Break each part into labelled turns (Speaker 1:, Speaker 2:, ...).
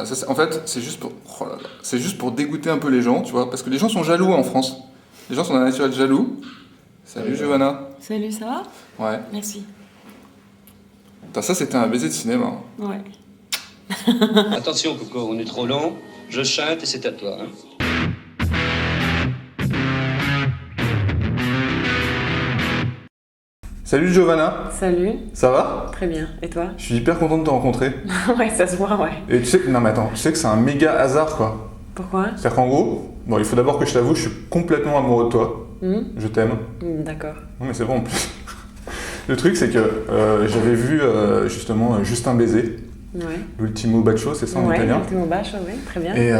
Speaker 1: Ah, en fait, c'est juste pour, oh là là, c'est juste pour dégoûter un peu les gens, tu vois, parce que les gens sont jaloux en France. Les gens sont d'un naturel jaloux. Salut Giovanna.
Speaker 2: Salut, ça va?
Speaker 1: Ouais.
Speaker 2: Merci.
Speaker 1: Putain, ça c'était un baiser de cinéma.
Speaker 2: Ouais.
Speaker 3: Attention Coco, on est trop long, je chante et c'est à toi. Hein.
Speaker 1: Salut Giovanna.
Speaker 2: Salut.
Speaker 1: Ça va?
Speaker 2: Très bien. Et toi?
Speaker 1: Je suis hyper content de te rencontrer.
Speaker 2: Ouais, ça se voit, ouais.
Speaker 1: Et tu sais que, non mais attends, tu sais que c'est un méga hasard quoi.
Speaker 2: Pourquoi?
Speaker 1: C'est-à-dire qu'en gros, bon, il faut d'abord que je t'avoue, je suis complètement amoureux de toi. Je t'aime.
Speaker 2: D'accord.
Speaker 1: Non mais c'est bon en plus. Le truc c'est que j'avais vu justement Juste un baiser,
Speaker 2: Ouais.
Speaker 1: l'ultimo bacio, c'est ça en italien.
Speaker 2: Ouais, l'ultimo bacio, oui, très bien.
Speaker 1: Et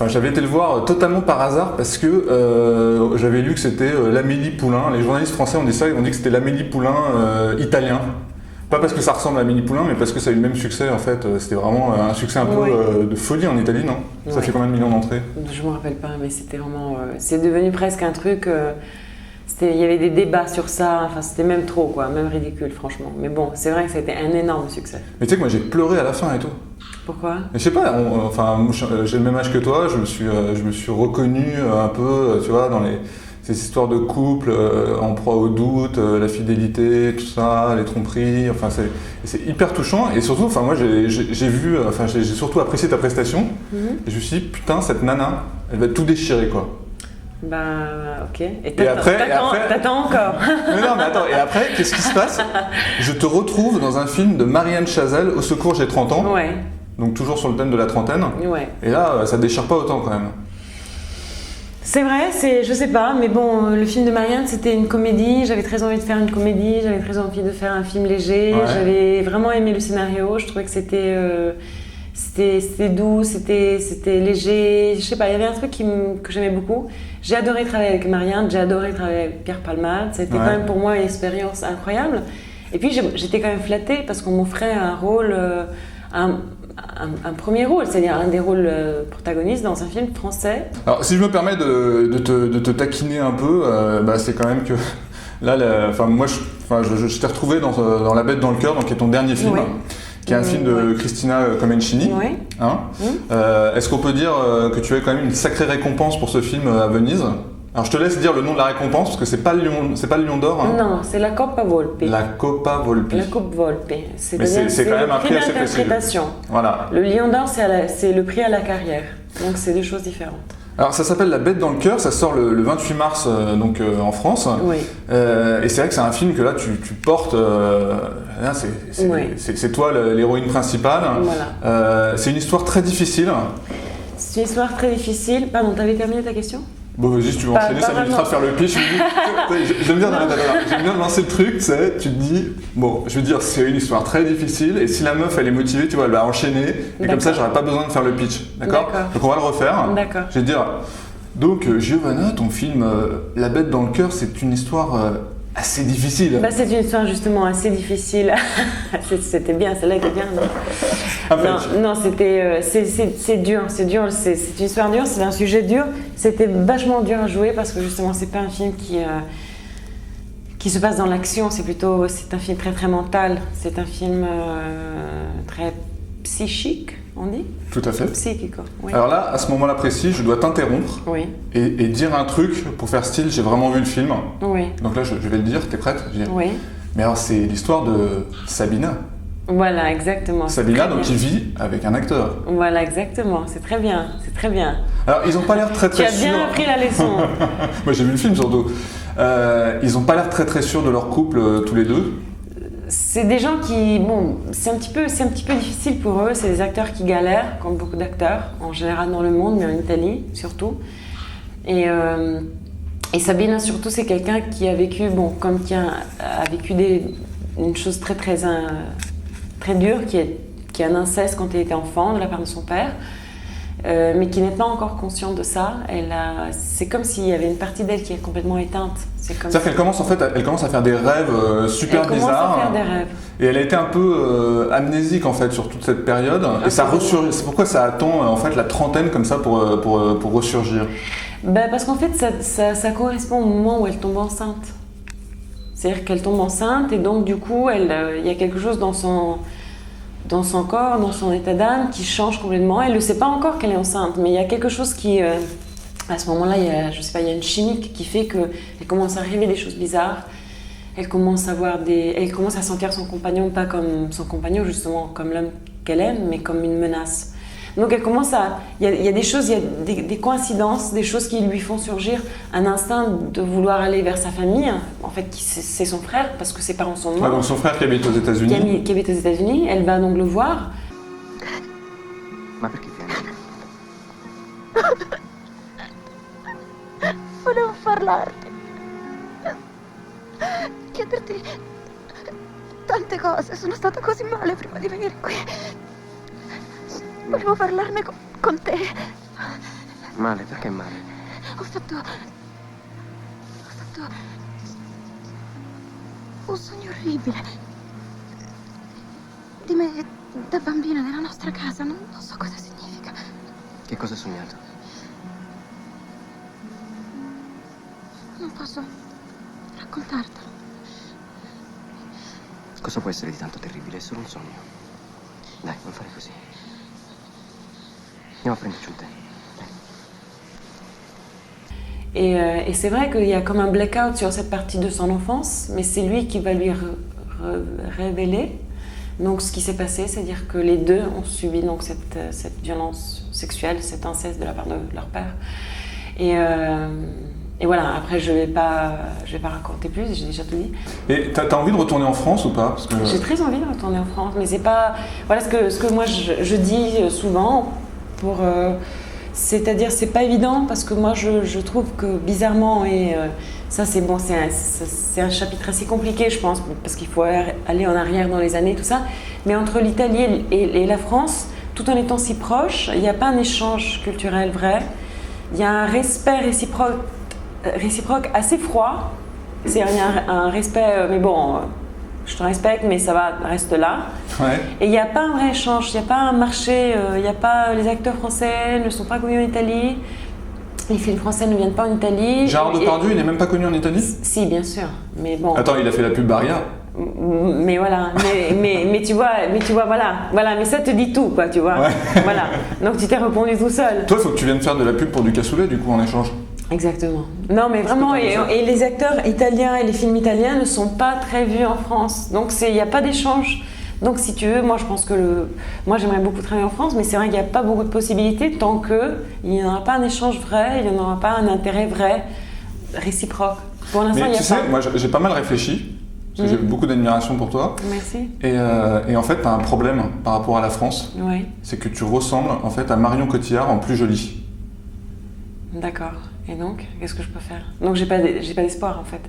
Speaker 1: j'avais été le voir totalement par hasard parce que j'avais lu que c'était l'Amélie Poulain. Les journalistes français ont dit ça, ils ont dit que c'était l'Amélie Poulain italien. Pas parce que ça ressemble à Amélie Poulain, mais parce que ça a eu le même succès en fait. C'était vraiment un succès un peu de folie en Italie, non? Ça fait combien de millions d'entrées?
Speaker 2: Je me rappelle pas, mais c'était vraiment... c'est devenu presque un truc... il y avait des débats sur ça, enfin c'était même trop quoi, même ridicule franchement. Mais bon, c'est vrai que ça a été un énorme succès.
Speaker 1: Mais tu sais que moi j'ai pleuré à la fin et tout.
Speaker 2: Pourquoi?
Speaker 1: Mais je sais pas, j'ai le même âge que toi, je me suis reconnu un peu, tu vois, dans ces histoires de couple, en proie au doute, la fidélité, tout ça, les tromperies, enfin c'est hyper touchant. Et surtout, enfin moi j'ai surtout apprécié ta prestation. Et je me suis dit, putain, cette nana, elle va tout déchirer quoi.
Speaker 2: Bah ok. Et
Speaker 1: t'attends
Speaker 2: encore.
Speaker 1: Mais non, mais attends, et après, qu'est-ce qui se passe? Je te retrouve dans un film de Marianne Chazelle, Au secours, j'ai 30 ans.
Speaker 2: Ouais.
Speaker 1: Donc toujours sur le thème de la trentaine.
Speaker 2: Ouais.
Speaker 1: Et là, ça déchire pas autant quand même.
Speaker 2: C'est vrai, je sais pas, mais bon, le film de Marianne, c'était une comédie. J'avais très envie de faire une comédie, j'avais très envie de faire un film léger.
Speaker 1: Ouais.
Speaker 2: J'avais vraiment aimé le scénario. Je trouvais que c'était doux, c'était léger. Je sais pas, il y avait un truc que j'aimais beaucoup. J'ai adoré travailler avec Marianne, j'ai adoré travailler avec Pierre Palmade. C'était quand même pour moi une expérience incroyable. Et puis j'étais quand même flattée parce qu'on m'offrait un rôle, un premier rôle, c'est-à-dire un des rôles protagonistes dans un film français.
Speaker 1: Alors si je me permets de te taquiner un peu, c'est quand même que là, moi je t'ai retrouvé dans La Bête dans le cœur, donc qui est ton dernier film.
Speaker 2: Ouais.
Speaker 1: Qui est un film de Cristina Comencini.
Speaker 2: Ouais.
Speaker 1: Hein est-ce qu'on peut dire que tu as quand même une sacrée récompense pour ce film à Venise? Alors je te laisse dire le nom de la récompense parce que c'est pas le Lion d'Or. Hein.
Speaker 2: Non, c'est la Coppa Volpi.
Speaker 1: La Coppa Volpi.
Speaker 2: La Coupe Volpi.
Speaker 1: C'est quand même un prix assez prestigieux. Voilà.
Speaker 2: Le Lion d'Or, c'est le prix à la carrière. Donc c'est deux choses différentes.
Speaker 1: Alors ça s'appelle La Bête dans le cœur, ça sort le 28 mars en France.
Speaker 2: Oui.
Speaker 1: Et c'est vrai que c'est un film que là tu portes, c'est toi l'héroïne principale.
Speaker 2: Voilà.
Speaker 1: C'est une histoire très difficile.
Speaker 2: C'est une histoire très difficile. Pardon, t'avais terminé ta question?
Speaker 1: Bon vas-y, si tu veux enchaîner, ça m'évitera de faire le pitch. J'aime bien lancer le truc, tu te dis, bon, je veux dire, c'est une histoire très difficile et si la meuf elle est motivée, tu vois, elle va enchaîner et comme ça j'aurai pas besoin de faire le pitch, d'accord? Donc on va le refaire.
Speaker 2: D'accord.
Speaker 1: Je vais te dire, donc Giovanna, ton film La Bête dans le cœur, c'est une histoire assez difficile.
Speaker 2: Bah, c'est une histoire justement assez difficile. C'était bien, celle-là était bien. Non, c'était, c'est dur, c'est une histoire dure, c'est un sujet dur. C'était vachement dur à jouer parce que justement c'est pas un film qui se passe dans l'action, c'est un film très très mental. C'est un film très psychique, on dit?
Speaker 1: Tout à fait.
Speaker 2: Psychique, oui.
Speaker 1: Alors là, à ce moment-là précis, je dois t'interrompre et dire un truc pour faire style, j'ai vraiment vu le film.
Speaker 2: Oui.
Speaker 1: Donc là, je vais le dire, t'es prête?
Speaker 2: Oui.
Speaker 1: Mais alors, c'est l'histoire de Sabina.
Speaker 2: Voilà, exactement.
Speaker 1: Sabina, donc, qui vit avec un acteur.
Speaker 2: Voilà, exactement. C'est très bien, c'est très bien.
Speaker 1: Alors, ils n'ont pas l'air très sûrs.
Speaker 2: Tu as bien appris la leçon.
Speaker 1: Moi, j'ai vu le film surtout. Ils n'ont pas l'air très sûrs de leur couple, tous les deux.
Speaker 2: C'est des gens qui, bon, c'est un petit peu difficile pour eux. C'est des acteurs qui galèrent, comme beaucoup d'acteurs, en général dans le monde, mais en Italie surtout. Et Sabina surtout, c'est quelqu'un qui a vécu, a vécu une chose très dure, qui est un inceste quand elle était enfant de la part de son père, mais qui n'est pas encore consciente de ça. C'est comme s'il y avait une partie d'elle qui est complètement éteinte.
Speaker 1: C'est-à-dire qu'elle commence à faire des rêves super bizarres. Elle commence à
Speaker 2: faire des rêves.
Speaker 1: Et elle a été un peu amnésique en fait sur toute cette période. Et ça ressurgit. C'est pourquoi ça attend en fait la trentaine comme ça pour ressurgir.
Speaker 2: Parce qu'en fait ça correspond au moment où elle tombe enceinte. C'est-à-dire qu'elle tombe enceinte et donc du coup il y a quelque chose dans dans son corps, dans son état d'âme, qui change complètement. Elle ne sait pas encore qu'elle est enceinte, mais il y a quelque chose qui, à ce moment-là, il y a une chimique qui fait qu'elle commence à arriver des choses bizarres. Elle commence à sentir son compagnon pas comme son compagnon, justement, comme l'homme qu'elle aime, mais comme une menace. Donc elle commence il y a des choses, il y a des coïncidences, des choses qui lui font surgir un instinct de vouloir aller vers sa famille. En fait, c'est son frère, parce que ses parents sont morts.
Speaker 1: Ouais, donc son frère qui habite aux États-Unis.
Speaker 2: Qui habite aux États-Unis. Elle va donc le voir.
Speaker 4: Ma perché piangi?
Speaker 5: Volevo parlarti. Chiederti tante cose. Sono stata così male prima di venire qui. Volevo parlarne con te.
Speaker 4: Male, perché male?
Speaker 5: Ho fatto un sogno orribile. Di me da bambina nella nostra casa. Non so cosa significa.
Speaker 4: Che cosa hai sognato?
Speaker 5: Non posso raccontartelo.
Speaker 4: Cosa può essere di tanto terribile? È solo un sogno. Dai, non fare così. Andiamo a prenderci un tè. Dai.
Speaker 2: Et c'est vrai qu'il y a comme un blackout sur cette partie de son enfance, mais c'est lui qui va lui révéler donc ce qui s'est passé, c'est-à-dire que les deux ont subi donc cette violence sexuelle, cet inceste de la part de leur père. Et voilà, après je vais pas raconter plus, j'ai déjà tout dit.
Speaker 1: Et t'as envie de retourner en France ou pas? Parce que...
Speaker 2: J'ai très envie de retourner en France, mais c'est pas... Voilà ce que moi je dis souvent, c'est-à-dire c'est pas évident, parce que moi je trouve que bizarrement, et ça c'est bon, c'est un chapitre assez compliqué je pense, parce qu'il faut aller en arrière dans les années, tout ça, mais entre l'Italie et la France, tout en étant si proches, il n'y a pas un échange culturel vrai, il y a un respect réciproque assez froid. Il y a un respect, mais bon, je te respecte, mais ça va, reste là.
Speaker 1: Ouais.
Speaker 2: Et il n'y a pas un vrai échange, il n'y a pas un marché, les acteurs français ne sont pas connus en Italie, les films français ne viennent pas en Italie.
Speaker 1: Gérard Depardieu, il n'est même pas connu en Italie?
Speaker 2: Si, bien sûr, mais bon.
Speaker 1: Attends, il a fait la pub Barilla.
Speaker 2: Mais voilà, mais tu vois, voilà, mais ça te dit tout, quoi, tu vois.
Speaker 1: Ouais.
Speaker 2: Voilà, donc tu t'es répondu tout seul.
Speaker 1: Toi, il faut que tu viennes faire de la pub pour du cassoulet, du coup, en échange.
Speaker 2: Exactement. Non, mais vraiment, et les acteurs italiens et les films italiens ne sont pas très vus en France. Donc, il n'y a pas d'échange. Donc, si tu veux, moi, je pense que moi, j'aimerais beaucoup travailler en France, mais c'est vrai qu'il n'y a pas beaucoup de possibilités tant qu'il n'y aura pas un échange vrai, il n'y aura pas un intérêt vrai, réciproque. Pour l'instant, il n'y a pas.
Speaker 1: Tu sais, moi, j'ai pas mal réfléchi, parce que j'ai beaucoup d'admiration pour toi.
Speaker 2: Merci.
Speaker 1: Et en fait, tu as un problème par rapport à la France.
Speaker 2: Oui.
Speaker 1: C'est que tu ressembles, en fait, à Marion Cotillard en plus jolie.
Speaker 2: D'accord. Et donc, qu'est-ce que je peux faire? Donc, j'ai pas d'espoir, en fait.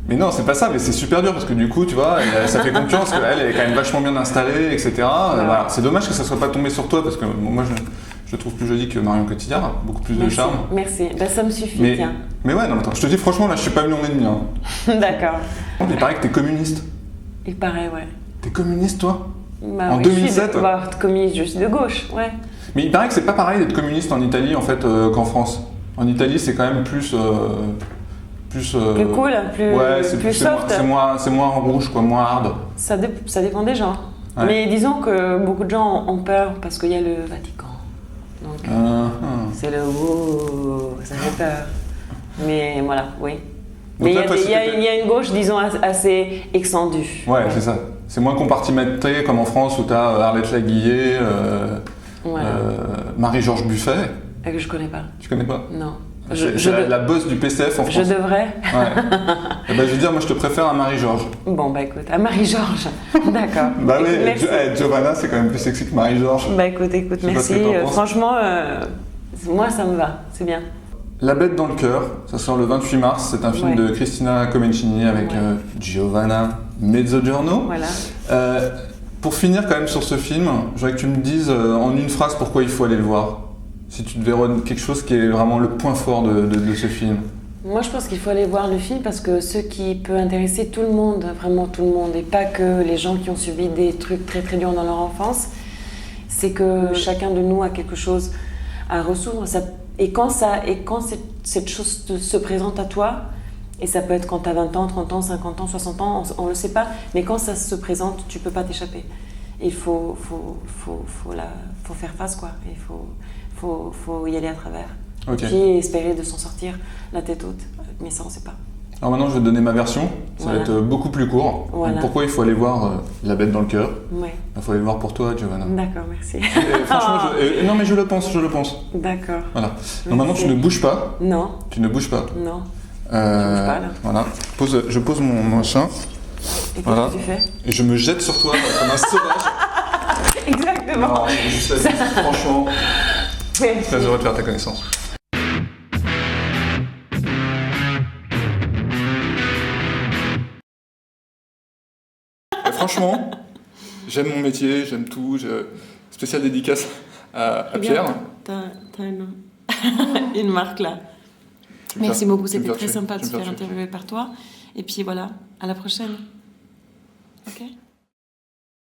Speaker 1: Mais non, c'est pas ça, mais c'est super dur parce que du coup, tu vois, ça fait concurrence, parce qu'elle est quand même vachement bien installée, etc. Voilà. C'est dommage que ça soit pas tombé sur toi parce que moi, je trouve plus jolie que Marion Cotillard, beaucoup plus de charme.
Speaker 2: Merci, bah, ça me suffit, tiens.
Speaker 1: Mais ouais, non, attends, je te dis franchement, là, je suis pas venu en ennemi. Hein.
Speaker 2: D'accord.
Speaker 1: Il paraît que t'es communiste.
Speaker 2: Il paraît, ouais.
Speaker 1: T'es communiste, toi?
Speaker 2: Bah,
Speaker 1: en
Speaker 2: oui,
Speaker 1: 2007?
Speaker 2: Communiste, je suis de gauche, ouais.
Speaker 1: Mais il paraît que c'est pas pareil d'être communiste en Italie, en fait, qu'en France. En Italie, c'est quand même plus
Speaker 2: cool, plus soft.
Speaker 1: C'est moins rouge, quoi, moins hard.
Speaker 2: Ça dépend des gens.
Speaker 1: Ouais.
Speaker 2: Mais disons que beaucoup de gens ont peur parce qu'il y a le Vatican. Donc, c'est le ça fait peur. Mais voilà, oui. Mais il y a une gauche, disons, assez extendue.
Speaker 1: Ouais, c'est ça. C'est moins compartimenté comme en France où t'as Arlette Laguillet, Marie-Georges Buffet.
Speaker 2: Que je connais pas.
Speaker 1: Tu connais pas?
Speaker 2: Non.
Speaker 1: C'est la boss du PCF en France.
Speaker 2: Je devrais.
Speaker 1: Ouais. Et ben, je veux dire, moi je te préfère à Marie-Georges.
Speaker 2: Bon, bah écoute, à Marie-Georges. D'accord.
Speaker 1: Bah oui, Giovanna, c'est quand même plus sexy que Marie-Georges.
Speaker 2: Bah écoute, merci. Franchement, moi ça me va, c'est bien.
Speaker 1: La bête dans le cœur, ça sort le 28 mars. C'est un film de Cristina Comencini avec Giovanna Mezzogiorno.
Speaker 2: Voilà.
Speaker 1: Pour finir quand même sur ce film, je voudrais que tu me dises en une phrase pourquoi il faut aller le voir. Si tu devais redire quelque chose qui est vraiment le point fort de ce film.
Speaker 2: Moi, je pense qu'il faut aller voir le film parce que ce qui peut intéresser tout le monde, vraiment tout le monde, et pas que les gens qui ont subi des trucs très très durs dans leur enfance, c'est que chacun de nous a quelque chose à ressoudre. Et quand cette chose se présente à toi, et ça peut être quand tu as 20 ans, 30 ans, 50 ans, 60 ans, on ne le sait pas, mais quand ça se présente, tu ne peux pas t'échapper. il faut faire face, quoi. Il faut y aller à travers.
Speaker 1: Ok.
Speaker 2: Puis espérer de s'en sortir la tête haute. Mais ça, on ne sait pas.
Speaker 1: Alors maintenant, je vais te donner ma version. Ça
Speaker 2: Voilà.
Speaker 1: va être beaucoup plus court.
Speaker 2: Voilà.
Speaker 1: Donc, pourquoi il faut aller voir La Bête dans le cœur?
Speaker 2: Ouais.
Speaker 1: Il faut aller le voir pour toi, Giovanna.
Speaker 2: D'accord, merci.
Speaker 1: Et franchement, non mais je le pense.
Speaker 2: D'accord.
Speaker 1: Voilà. Donc maintenant, tu ne bouges pas.
Speaker 2: Non,
Speaker 1: Tu ne bouges pas.
Speaker 2: non. bouge pas, là.
Speaker 1: Voilà. Je pose mon machin
Speaker 2: Et qu'est-ce
Speaker 1: Voilà.
Speaker 2: que tu fais?
Speaker 1: et je me jette sur toi comme un sauvage.
Speaker 2: Exactement.
Speaker 1: Non, juste la vie, franchement,
Speaker 2: Ouais.
Speaker 1: très heureux de faire ta connaissance. Et franchement, j'aime mon métier, j'aime tout. Spéciale dédicace à Pierre.
Speaker 2: T'as une marque là.
Speaker 1: Tu me
Speaker 2: Merci
Speaker 1: fais-
Speaker 2: beaucoup,
Speaker 1: tu me
Speaker 2: c'était
Speaker 1: fais
Speaker 2: très
Speaker 1: tuer,
Speaker 2: sympa de
Speaker 1: tu
Speaker 2: se
Speaker 1: me fais
Speaker 2: faire
Speaker 1: tuer.
Speaker 2: interviewer par toi. Et puis voilà, à la prochaine. Ok?